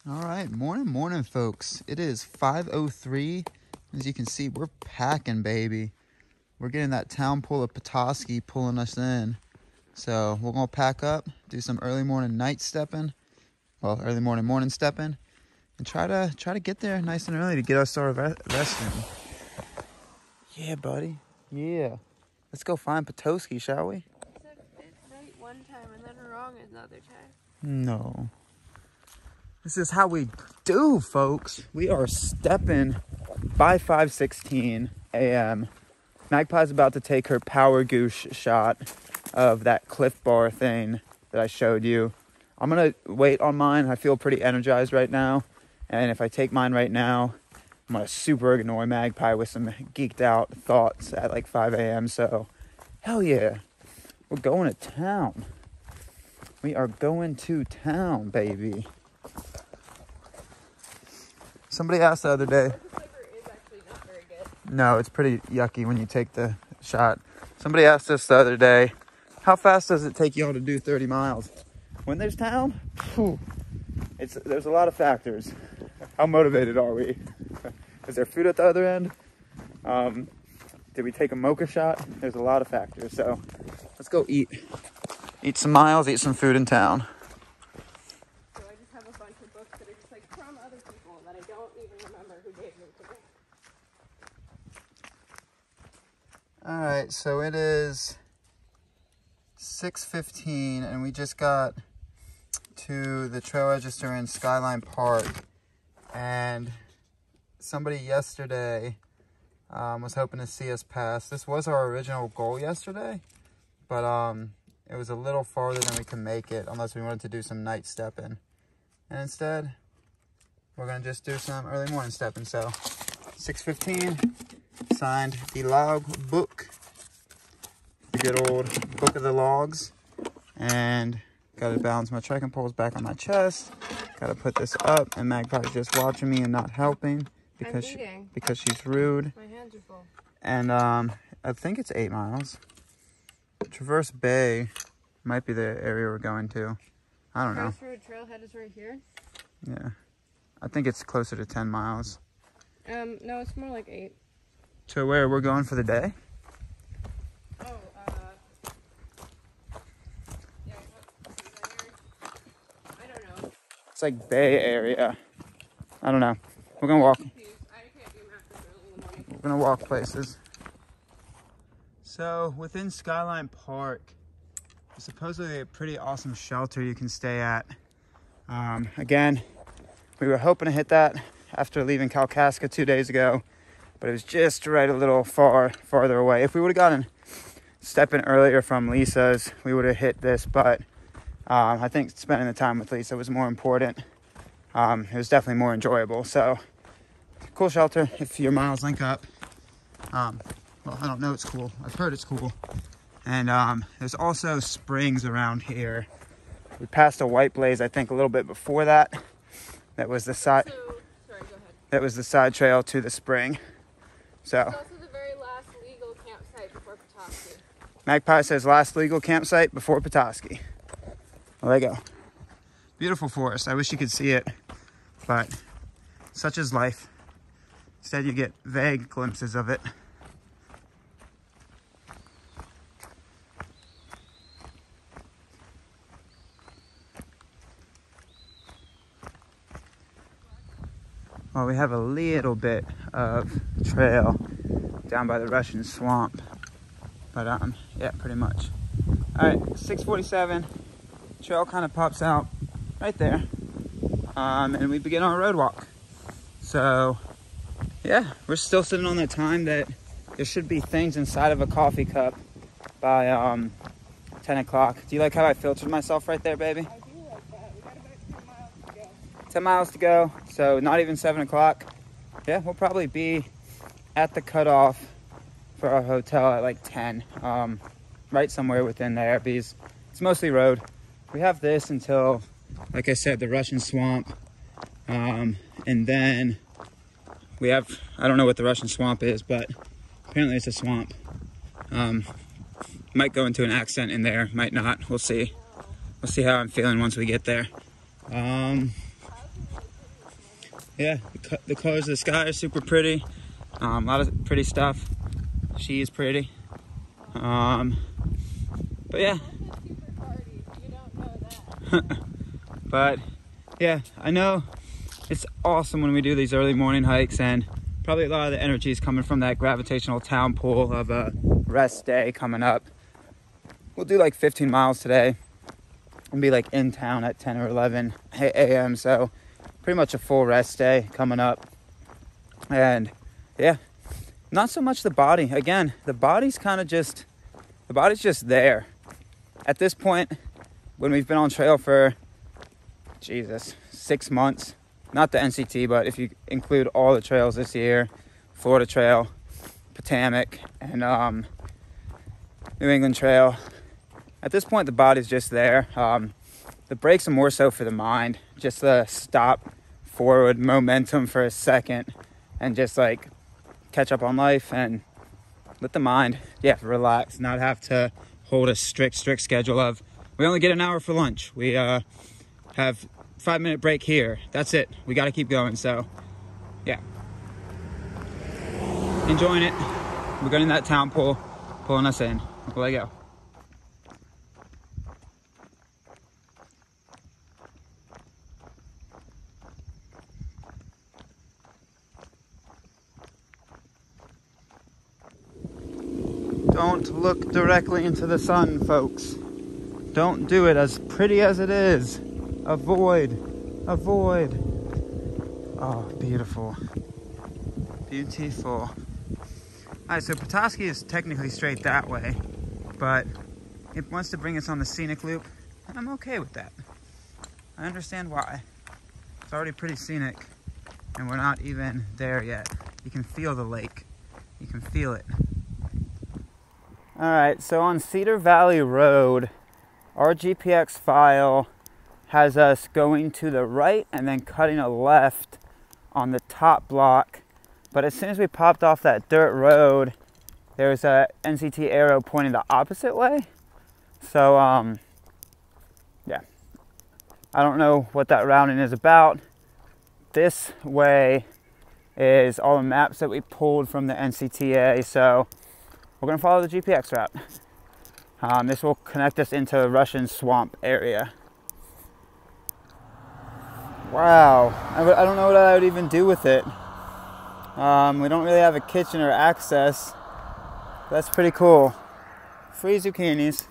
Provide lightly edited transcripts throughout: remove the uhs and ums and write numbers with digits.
All right, morning, folks. It is 5:03. As you can see, we're packing, baby. We're getting that town pull of Petoskey pulling us in. So we're gonna pack up, do some early morning night stepping, well, early morning stepping, and try to get there nice and early to get us started resting. Yeah, buddy. Yeah. Let's go find Petoskey, shall we? You said it's right one time and then wrong another time. No. This is how we do, folks. We are stepping by 5:16 a.m. Magpie's about to take her power goose shot of that Cliff Bar thing that I showed you. I'm going to wait on mine. I feel pretty energized right now. And if I take mine right now, I'm going to super ignore Magpie with some geeked out thoughts at like 5 a.m. So, hell yeah. We're going to town. We are going to town, baby. Somebody asked the other day. The flavor is actually not very good. No, it's pretty yucky when you take the shot. Somebody asked us the other day, how fast does it take y'all to do 30 miles? When there's town, there's a lot of factors. How motivated are we? Is there food at the other end? Did we take a mocha shot? There's a lot of factors. So let's go eat. Eat some miles, eat some food in town. So I just have a bunch of books that are just like from other people that I don't even remember who gave them to me. All right, so it is 6:15 and we just got to the trail register in Skyline Park, and somebody yesterday was hoping to see us pass. This was our original goal yesterday, but it was a little farther than we could make it unless we wanted to do some night stepping. And instead, we're gonna just do some early morning stepping. So 6:15, signed the log book, the good old book of the logs, and gotta balance my trekking poles back on my chest. Gotta put this up, and Magpie's just watching me and not helping because she's rude. My hands are full. And I think it's 8 miles. Traverse Bay might be the area we're going to. I don't know. Crossroad Trailhead is right here. Yeah, I think it's closer to 10 miles. No, it's more like 8. To where we're going for the day? Oh, yeah, I don't know. It's like Bay area. I don't know. We're gonna walk. I can't do math this early in the morning. We're gonna walk places. So within Skyline Park, there's supposedly a pretty awesome shelter you can stay at. Again, we were hoping to hit that after leaving Kalkaska 2 days ago, but it was just right a little farther away. If we would have gotten stepping earlier from Lisa's, we would have hit this, but I think spending the time with Lisa was more important. It was definitely more enjoyable. So cool shelter if your miles link up. Well, I don't know, it's cool. I've heard it's cool. And there's also springs around here. We passed a white blaze, I think, a little bit before that. That was the side. Sorry, go ahead. That was the side trail to the spring. So. It's also the very last legal campsite before Petoskey. Magpie says last legal campsite before Petoskey. Well, there you go. Beautiful forest. I wish you could see it, but such is life. Instead, you get vague glimpses of it. Well, we have a little bit of trail down by the Russian swamp, but yeah, pretty much. All right, 6:47. Trail kind of pops out right there, and we begin our road walk. So yeah, we're still sitting on the time that there should be things inside of a coffee cup by 10 o'clock. Do you like how I filtered myself right there, baby? I do like that. We got about 10 miles to go. 10 miles to go, so not even 7 o'clock. Yeah, we'll probably be at the cutoff for our hotel at like 10, right somewhere within there, because it's mostly road. We have this until, like I said, the Russian swamp, and then we have, I don't know what the Russian swamp is, but apparently it's a swamp. Might go into an accent in there, might not, we'll see. We'll see how I'm feeling once we get there. yeah, the colors of the sky are super pretty. A lot of pretty stuff. She is pretty. But yeah. But yeah, I know it's awesome when we do these early morning hikes, and probably a lot of the energy is coming from that gravitational town pool of a rest day coming up. We'll do like 15 miles today and be like in town at 10 or 11 a.m. So pretty much a full rest day coming up. And yeah, not so much the body. Again, the body's just there. At this point, when we've been on trail for, 6 months, not the NCT, but if you include all the trails this year, Florida Trail, Potomac, and New England Trail, at this point, the body's just there. The brakes are more so for the mind, just the stop forward momentum for a second and just like catch up on life and let the mind, relax, not have to hold a strict schedule of, we only get an hour for lunch. We have 5-minute break here. That's it. We got to keep going. So, yeah. Enjoying it. We're going in that town pool, pulling us in. Away we go. Don't look directly into the sun, folks. Don't do it, as pretty as it is. Avoid. Oh, beautiful. Beautiful. Alright, so Petoskey is technically straight that way, but it wants to bring us on the scenic loop, and I'm okay with that. I understand why. It's already pretty scenic, and we're not even there yet. You can feel the lake. You can feel it. Alright, so on Cedar Valley Road, our GPX file has us going to the right and then cutting a left on the top block. But as soon as we popped off that dirt road, there's a NCT arrow pointing the opposite way. So, yeah. I don't know what that routing is about. This way is all the maps that we pulled from the NCTA, so we're going to follow the GPX route. This will connect us into a Russian swamp area. Wow, I don't know what I would even do with it. We don't really have a kitchen or access. That's pretty cool. Free zucchinis.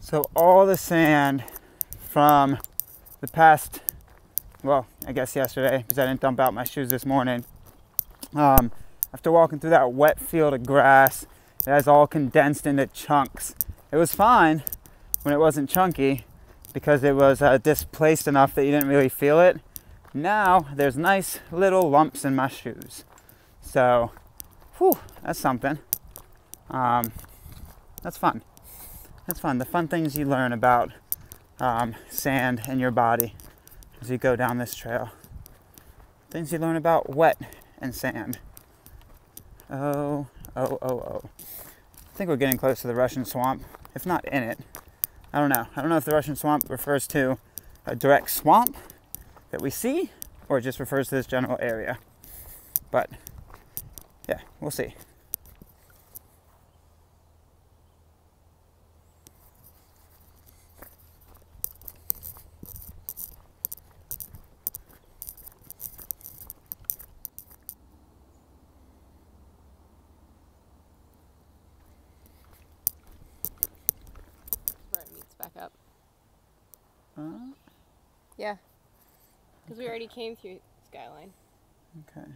So all the sand from the past, well, I guess yesterday, because I didn't dump out my shoes this morning. After walking through that wet field of grass, it has all condensed into chunks. It was fine when it wasn't chunky because it was displaced enough that you didn't really feel it. Now there's nice little lumps in my shoes. So, whew, that's something. That's fun. That's fun. The fun things you learn about sand in your body as you go down this trail. Things you learn about wet and sand. Oh. I think we're getting close to the Russian swamp, if not in it. I don't know. I don't know if the Russian swamp refers to a direct swamp that we see, or it just refers to this general area. But, yeah, we'll see. Back up. Yeah. Because we already came through Skyline. Okay.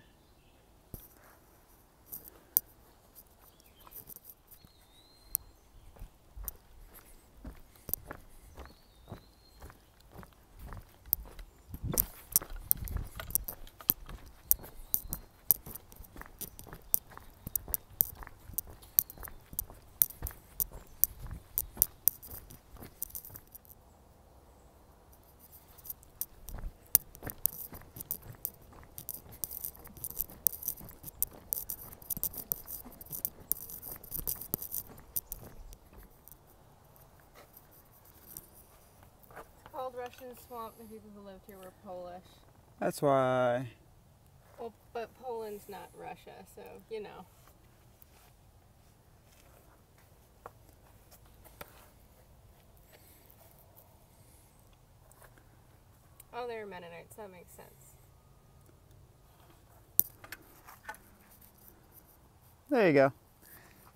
Russian swamp, the people who lived here were Polish. That's why. Well, but Poland's not Russia, so, you know. Oh, they're Mennonites. That makes sense. There you go.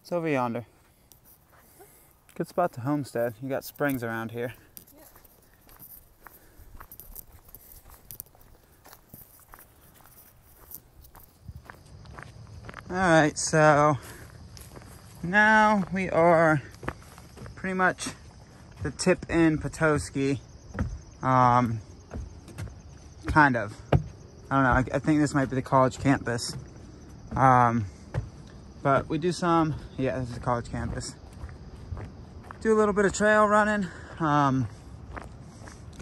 It's over yonder. Good spot to homestead. You got springs around here. Alright, so now we are pretty much the tip in Petoskey. Kind of. I don't know, I think this might be the college campus. But we do some, yeah, this is the college campus. Do a little bit of trail running, kind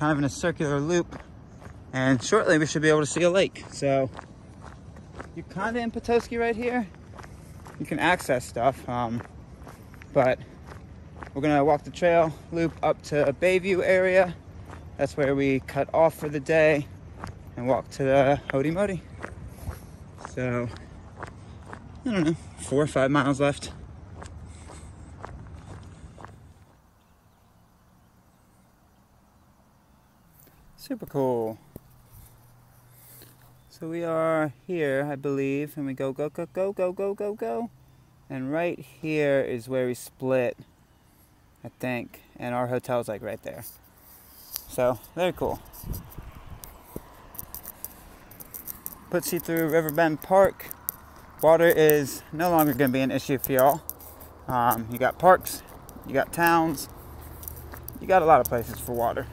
of in a circular loop. And shortly we should be able to see a lake. So you're kind of in Petoskey right here. You can access stuff, but we're gonna walk the trail loop up to Bayview area. That's where we cut off for the day and walk to the Hody Modi. So, I don't know, 4 or 5 miles left. Super cool. So we are here, I believe, and we go, go, go, go, go, go, go, go. And right here is where we split, I think. And our hotel's like right there. So, very cool. Puts you through Riverbend Park. Water is no longer going to be an issue for y'all. You got parks, you got towns, you got a lot of places for water.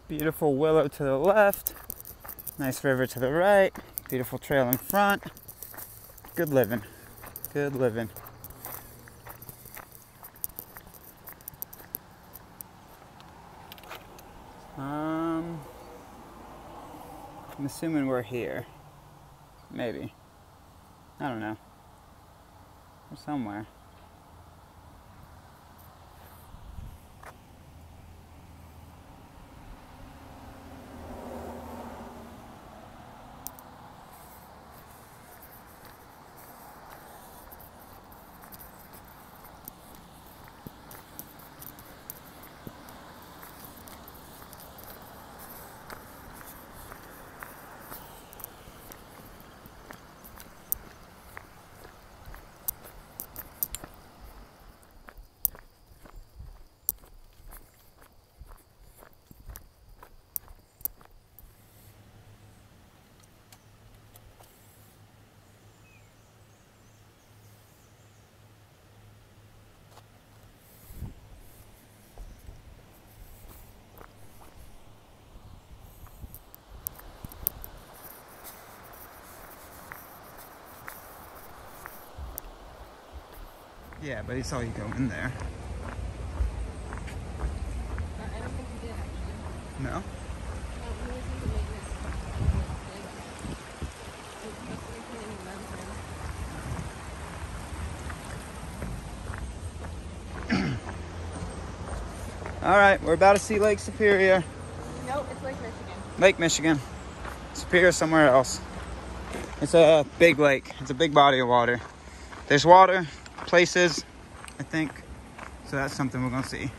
Beautiful willow to the left, nice river to the right, beautiful trail in front. Good living, good living. I'm assuming we're here, maybe. I don't know. We're somewhere. Yeah, but he saw you go in there. I don't think he did, actually. No? He was in the maintenance. All right, we're about to see Lake Superior. Nope, it's Lake Michigan. Lake Michigan. Superior somewhere else. It's a big lake. It's a big body of water. There's water, places, I think. So that's something we're gonna see.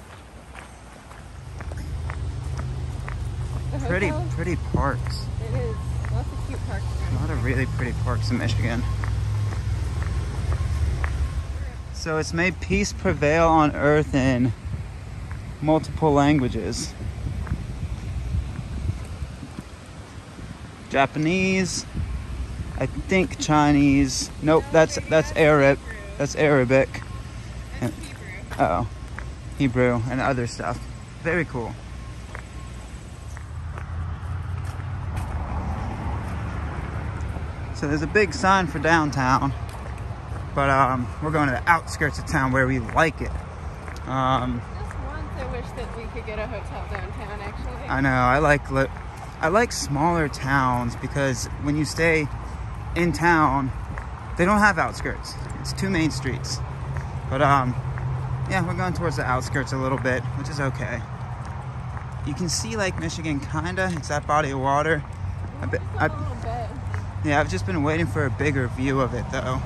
Pretty parks. It is. Lots of cute parks. A lot of really pretty parks in Michigan. So it's made peace prevail on earth in multiple languages. Japanese, I think Chinese. Nope, that's Arab. That's Arabic. That's Hebrew. Oh, Hebrew and other stuff. Very cool. So there's a big sign for downtown, but we're going to the outskirts of town where we like it. Just one I wish that we could get a hotel downtown, actually. I know. I like smaller towns because when you stay in town, they don't have outskirts. It's 2 main streets. But yeah, we're going towards the outskirts a little bit, which is okay. You can see Lake Michigan, kinda. It's that body of water. A little bit. Yeah, I've just been waiting for a bigger view of it, though.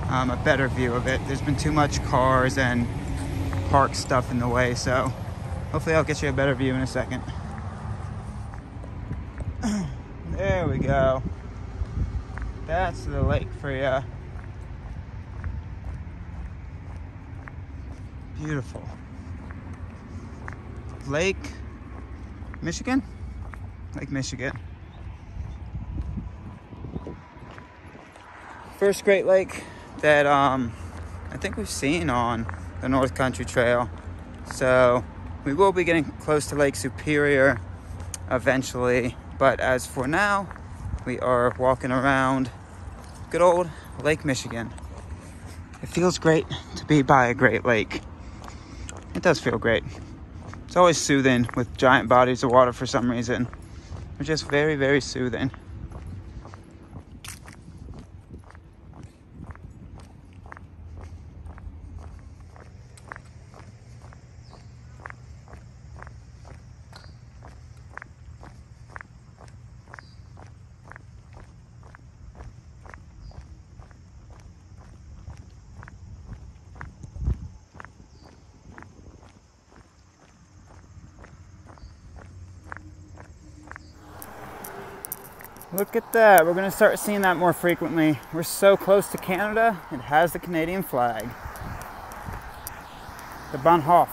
A better view of it. There's been too much cars and park stuff in the way, so hopefully I'll get you a better view in a second. There we go. That's the lake for you. Beautiful. Lake Michigan? Lake Michigan. First Great Lake that I think we've seen on the North Country Trail. So we will be getting close to Lake Superior eventually, but as for now, we are walking around good old Lake Michigan. It feels great to be by a great lake. It does feel great. It's always soothing with giant bodies of water for some reason. They're just very, very soothing. Look at that. We're going to start seeing that more frequently. We're so close to Canada, it has the Canadian flag. The Bahnhof.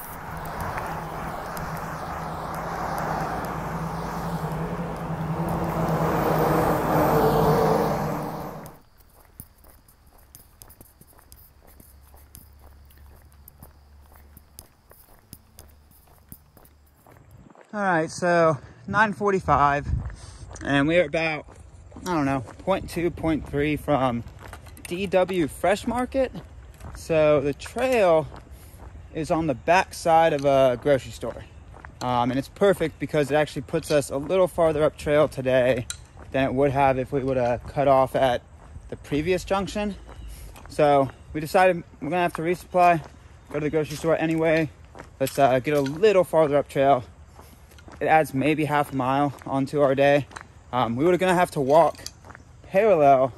All right, so 9:45. And we are about, I don't know, 0.2, 0.3 from DW Fresh Market. So the trail is on the back side of a grocery store. And it's perfect because it actually puts us a little farther up trail today than it would have if we would have cut off at the previous junction. So we decided we're gonna have to resupply, go to the grocery store anyway. Let's get a little farther up trail. It adds maybe half a mile onto our day. We were gonna have to walk parallel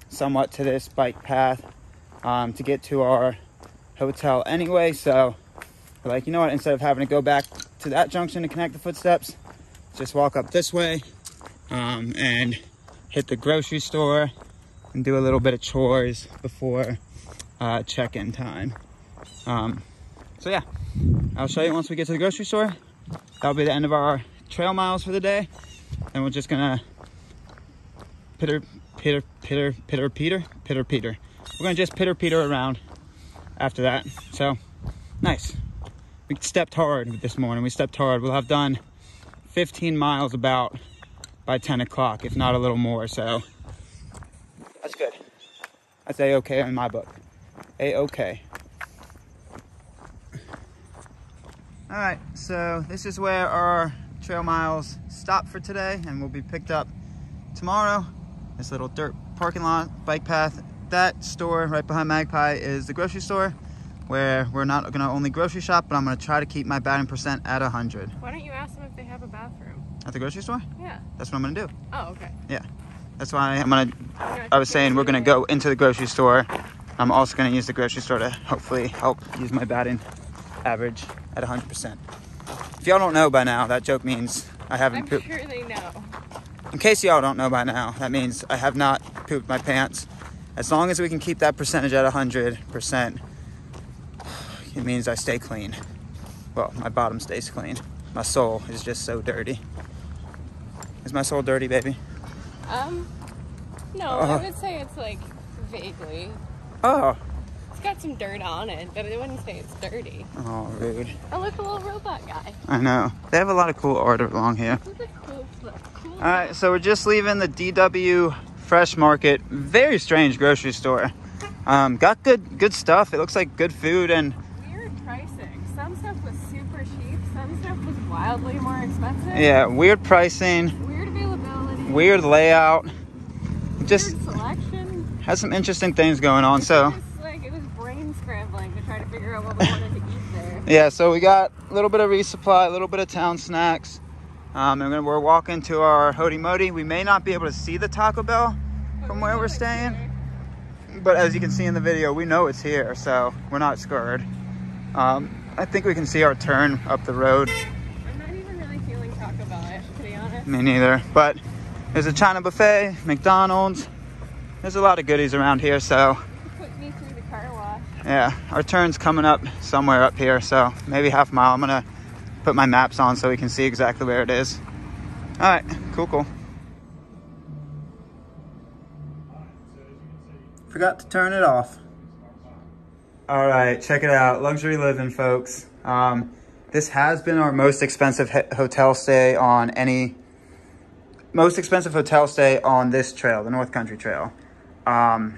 somewhat to this bike path to get to our hotel anyway. So we're like, you know what, instead of having to go back to that junction to connect the footsteps, just walk up this way and hit the grocery store and do a little bit of chores before check-in time. So yeah, I'll show you once we get to the grocery store. That'll be the end of our trail miles for the day. And we're just gonna pitter. We're gonna just pitter around after that. So nice. We stepped hard this morning. We stepped hard. We'll have done 15 miles about by 10 o'clock, if not a little more. So that's good. That's A-okay in my book. A-okay. All right, so this is where our trail miles stop for today, and will be picked up tomorrow. This little dirt parking lot, bike path. That store right behind Magpie is the grocery store, where we're not gonna only grocery shop, but I'm gonna try to keep my batting percent at 100. Why don't you ask them if they have a bathroom? At the grocery store? Yeah. That's what I'm gonna do. Oh, okay. Yeah. That's why I was saying we're gonna go into the grocery store. I'm also gonna use the grocery store to hopefully help use my batting average at 100%. If y'all don't know by now, that joke means I haven't pooped. I'm sure they know. In case y'all don't know by now, that means I have not pooped my pants. As long as we can keep that percentage at 100%, it means I stay clean. Well, my bottom stays clean. My soul is just so dirty. Is my soul dirty, baby? No, I would say it's like vaguely. Oh. It's got some dirt on it, but I wouldn't say it's dirty. Oh, rude. Oh, look, a little robot guy. I know. They have a lot of cool art along here. Look at cool. All right, so we're just leaving the DW Fresh Market. Very strange grocery store. Got good stuff. It looks like good food and Weird pricing. some stuff was super cheap, some stuff was wildly more expensive. Yeah, weird pricing, Weird availability. weird layout. Just weird selection. has some interesting things going on. So It was brain scrambling to try to figure out what we wanted to eat there. yeah, so we got a little bit of resupply, a little bit of town snacks. And we're walking to our Hody Modi. We may not be able to see the Taco Bell from where we're staying, but as you can see in the video, we know it's here, so we're not scared. I think we can see our turn up the road. I'm not even really feeling Taco Bell-ish, to be honest. Me neither, but there's a China buffet, McDonald's. There's a lot of goodies around here, so. Put me through the car wash. Yeah, our turn's coming up somewhere up here, so maybe half a mile. I'm gonna put my maps on so we can see exactly where it is. All right, cool. Forgot to turn it off. All right, check it out. Luxury living, folks. This has been our most expensive hotel stay on this trail, the North Country Trail.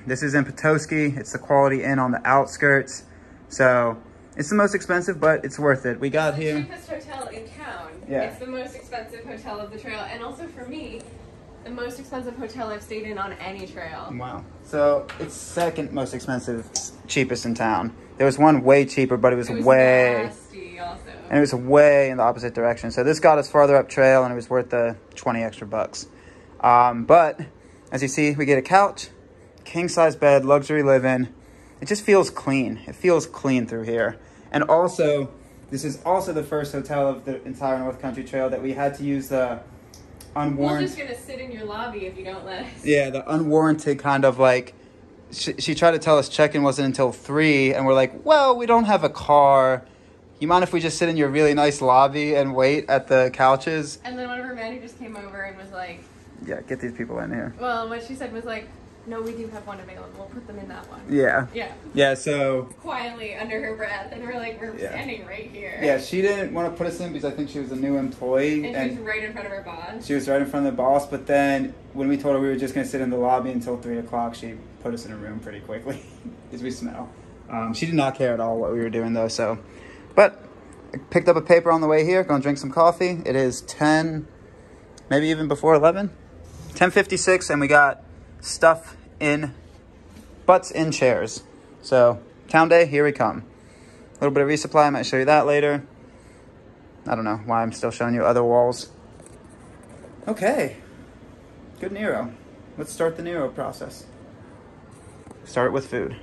This is in Petoskey. It's the Quality Inn on the outskirts. So it's the most expensive, but it's worth it. We got here. It's the cheapest hotel in town. Yeah. It's the most expensive hotel of the trail, and also for me, the most expensive hotel I've stayed in on any trail. Wow. So it's second most expensive, cheapest in town. There was one way cheaper, but it was way nasty also. And it was way in the opposite direction. So this got us farther up trail, and it was worth the 20 extra bucks. But as you see, we get a couch, king size bed, luxury living. It just feels clean. It feels clean through here. And also, this is also the first hotel of the entire North Country Trail that we had to use the unwarranted. We're just gonna sit in your lobby if you don't let us. Yeah, the unwarranted kind of like. She tried to tell us check-in wasn't until 3, and we're like, well, we don't have a car. You mind if we just sit in your really nice lobby and wait at the couches? And then one of her managers came over and was like, yeah, get these people in here. well, what she said was like, no, we do have one available. We'll put them in that one. Yeah. Yeah. Yeah, so. Quietly under her breath, and we're like, we're standing right here. Yeah, she didn't want to put us in because I think she was a new employee. And she was right in front of her boss. She was right in front of the boss, but then when we told her we were just going to sit in the lobby until 3 o'clock, she put us in a room pretty quickly because we smell. She did not care at all what we were doing though, so. But I picked up a paper on the way here, going to drink some coffee. It is 10, maybe even before 11. 10:56, and we got stuff in, butts in chairs. So, town day, here we come. A little bit of resupply, I might show you that later. I don't know why I'm still showing you other walls. Okay, good Nero. Let's start the Nero process. Start with food.